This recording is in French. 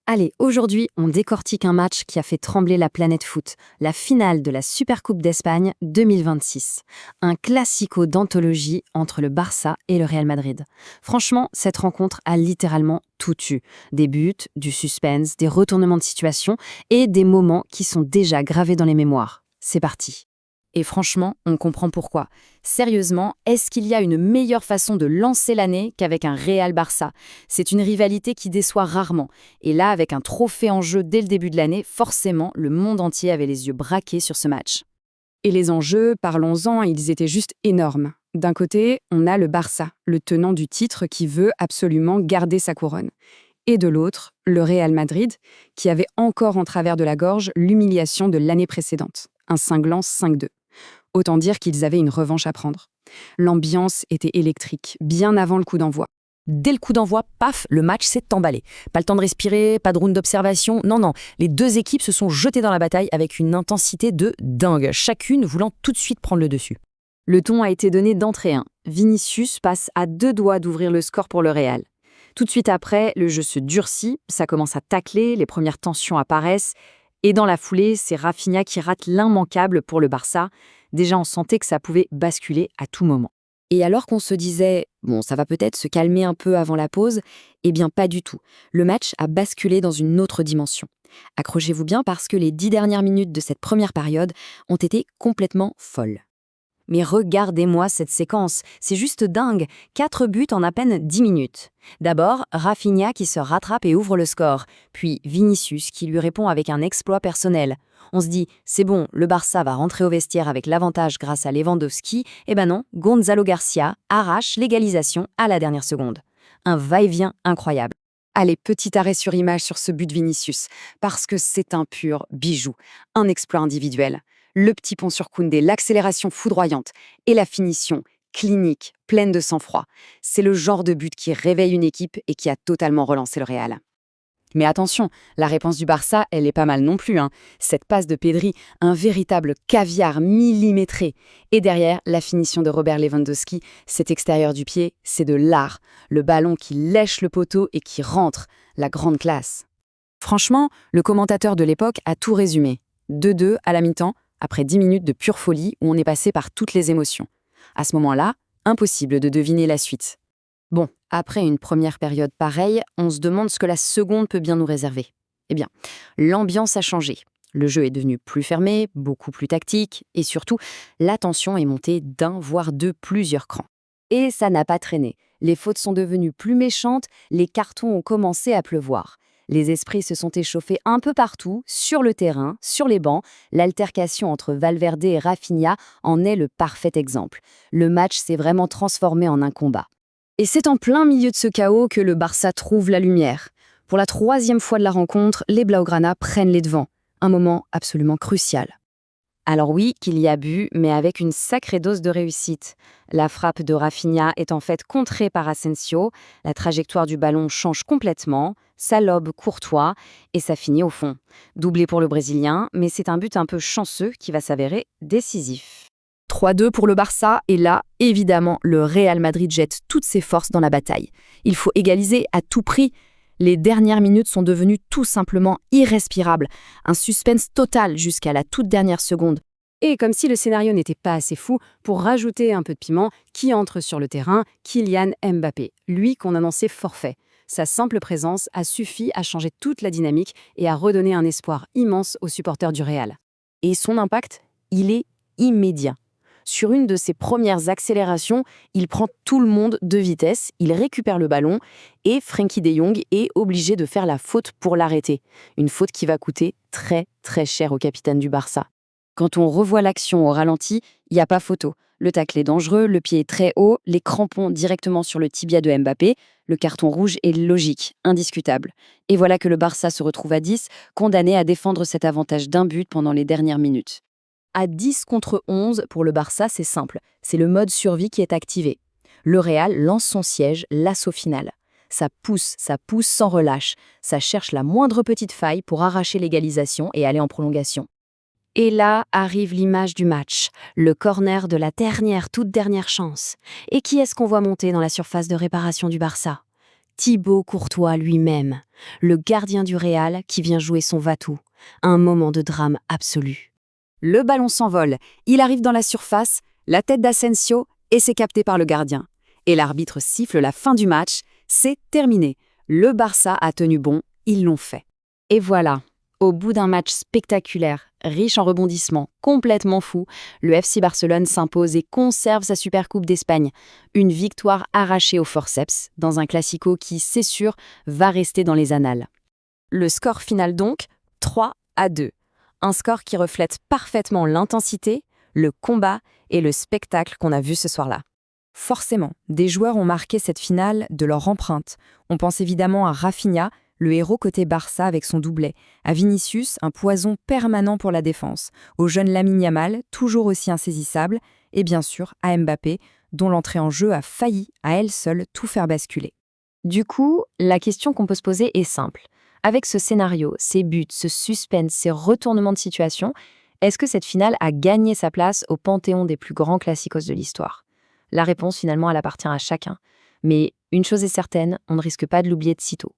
Allez, aujourd'hui, on décortique un match qui a fait trembler la planète foot, la finale de la Supercoupe d'Espagne 2026. Un classico d'anthologie entre le Barça et le Real Madrid. Franchement, cette rencontre a littéralement tout eu. Des buts, du suspense, des retournements de situation et des moments qui sont déjà gravés dans les mémoires. C'est parti. Et franchement, on comprend pourquoi. Sérieusement, est-ce qu'il y a une meilleure façon de lancer l'année qu'avec un Real Barça? C'est une rivalité qui déçoit rarement. Et là, avec un trophée en jeu dès le début de l'année, forcément, le monde entier avait les yeux braqués sur ce match. Et les enjeux, parlons-en, ils étaient juste énormes. D'un côté, on a le Barça, le tenant du titre qui veut absolument garder sa couronne. Et de l'autre, le Real Madrid, qui avait encore en travers de la gorge l'humiliation de l'année précédente, un cinglant 5-2. Autant dire qu'ils avaient une revanche à prendre. L'ambiance était électrique, bien avant le coup d'envoi. Dès le coup d'envoi, paf, le match s'est emballé. Pas le temps de respirer, pas de round d'observation, non. Les deux équipes se sont jetées dans la bataille avec une intensité de dingue, chacune voulant tout de suite prendre le dessus. Le ton a été donné d'entrée 1. Vinicius passe à 2 doigts d'ouvrir le score pour le Real. Tout de suite après, le jeu se durcit, ça commence à tacler, les premières tensions apparaissent, et dans la foulée, c'est Rafinha qui rate l'immanquable pour le Barça. Déjà, on sentait que ça pouvait basculer à tout moment. Et alors qu'on se disait, bon, ça va peut-être se calmer un peu avant la pause, eh bien pas du tout. Le match a basculé dans une autre dimension. Accrochez-vous bien parce que les 10 dernières minutes de cette première période ont été complètement folles. Mais regardez-moi cette séquence, c'est juste dingue, 4 buts en à peine 10 minutes. D'abord, Rafinha qui se rattrape et ouvre le score, puis Vinicius qui lui répond avec un exploit personnel. On se dit, c'est bon, le Barça va rentrer au vestiaire avec l'avantage grâce à Lewandowski, eh ben non, Gonzalo Garcia arrache l'égalisation à la dernière seconde. Un va-et-vient incroyable. Allez, petit arrêt sur image sur ce but de Vinicius, parce que c'est un pur bijou, un exploit individuel. Le petit pont sur Koundé, l'accélération foudroyante et la finition clinique, pleine de sang-froid. C'est le genre de but qui réveille une équipe et qui a totalement relancé le Real. Mais attention, la réponse du Barça, elle est pas mal non plus. Cette passe de Pedri, un véritable caviar millimétré. Et derrière, la finition de Robert Lewandowski, cet extérieur du pied, c'est de l'art. Le ballon qui lèche le poteau et qui rentre. La grande classe. Franchement, le commentateur de l'époque a tout résumé. 2-2 à la mi-temps, après 10 minutes de pure folie où on est passé par toutes les émotions. À ce moment-là, impossible de deviner la suite. Bon, après une première période pareille, on se demande ce que la seconde peut bien nous réserver. Eh bien, l'ambiance a changé. Le jeu est devenu plus fermé, beaucoup plus tactique, et surtout, la tension est montée d'un voire de plusieurs crans. Et ça n'a pas traîné. Les fautes sont devenues plus méchantes, les cartons ont commencé à pleuvoir. Les esprits se sont échauffés un peu partout, sur le terrain, sur les bancs. L'altercation entre Valverde et Rafinha en est le parfait exemple. Le match s'est vraiment transformé en un combat. Et c'est en plein milieu de ce chaos que le Barça trouve la lumière. Pour la 3e fois de la rencontre, les Blaugrana prennent les devants. Un moment absolument crucial. Alors oui, qu'il y a but, mais avec une sacrée dose de réussite. La frappe de Rafinha est en fait contrée par Asensio, la trajectoire du ballon change complètement, ça lobe courtois, et ça finit au fond. Doublé pour le Brésilien, mais c'est un but un peu chanceux qui va s'avérer décisif. 3-2 pour le Barça, et là, évidemment, le Real Madrid jette toutes ses forces dans la bataille. Il faut égaliser à tout prix. Les dernières minutes sont devenues tout simplement irrespirables. Un suspense total jusqu'à la toute dernière seconde. Et comme si le scénario n'était pas assez fou, pour rajouter un peu de piment, qui entre sur le terrain? Kylian Mbappé, lui qu'on annonçait forfait. Sa simple présence a suffi à changer toute la dynamique et à redonner un espoir immense aux supporters du Real. Et son impact, il est immédiat. Sur une de ses premières accélérations, il prend tout le monde de vitesse, il récupère le ballon et Frenkie de Jong est obligé de faire la faute pour l'arrêter. Une faute qui va coûter très très cher au capitaine du Barça. Quand on revoit l'action au ralenti, il n'y a pas photo. Le tacle est dangereux, le pied est très haut, les crampons directement sur le tibia de Mbappé, le carton rouge est logique, indiscutable. Et voilà que le Barça se retrouve à 10, condamné à défendre cet avantage d'un but pendant les dernières minutes. À 10 contre 11, pour le Barça, c'est simple. C'est le mode survie qui est activé. Le Real lance son siège, l'assaut final. Ça pousse sans relâche. Ça cherche la moindre petite faille pour arracher l'égalisation et aller en prolongation. Et là arrive l'image du match, le corner de la toute dernière chance. Et qui est-ce qu'on voit monter dans la surface de réparation du Barça? Thibaut Courtois lui-même, le gardien du Real qui vient jouer son va-tout. Un moment de drame absolu. Le ballon s'envole, il arrive dans la surface, la tête d'Asensio, et c'est capté par le gardien. Et l'arbitre siffle la fin du match, c'est terminé. Le Barça a tenu bon, ils l'ont fait. Et voilà, au bout d'un match spectaculaire, riche en rebondissements, complètement fou, le FC Barcelone s'impose et conserve sa Supercoupe d'Espagne. Une victoire arrachée au forceps, dans un classico qui, c'est sûr, va rester dans les annales. Le score final donc, 3-2. Un score qui reflète parfaitement l'intensité, le combat et le spectacle qu'on a vu ce soir-là. Forcément, des joueurs ont marqué cette finale de leur empreinte. On pense évidemment à Rafinha, le héros côté Barça avec son doublet, à Vinicius, un poison permanent pour la défense, au jeune Lamine Yamal, toujours aussi insaisissable, et bien sûr à Mbappé, dont l'entrée en jeu a failli, à elle seule, tout faire basculer. Du coup, la question qu'on peut se poser est simple. Avec ce scénario, ces buts, ce suspense, ces retournements de situation, est-ce que cette finale a gagné sa place au panthéon des plus grands classicos de l'histoire ? La réponse, finalement, elle appartient à chacun. Mais une chose est certaine, on ne risque pas de l'oublier de sitôt.